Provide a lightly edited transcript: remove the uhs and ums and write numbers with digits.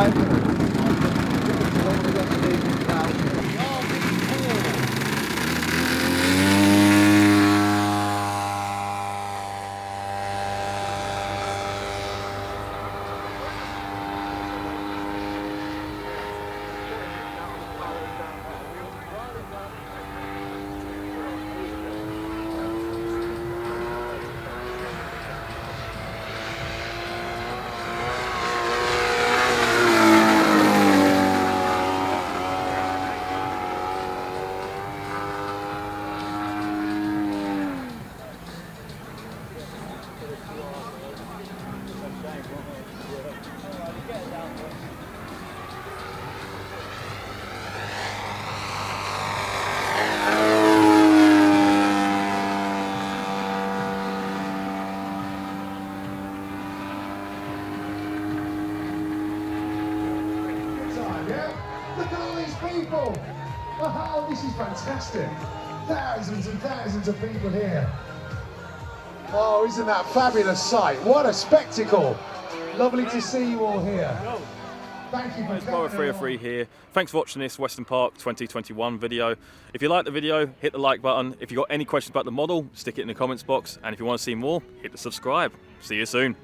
time. Look at all these people! Oh, this is fantastic! Thousands and thousands of people here. Oh, isn't that a fabulous sight? What a spectacle! Lovely to see you all here. Thank you for coming. 303 here. Thanks for watching this Weston Park 2021 video. If you like the video, hit the like button. If you've got any questions about the model, stick it in the comments box. And if you want to see more, hit the subscribe. See you soon.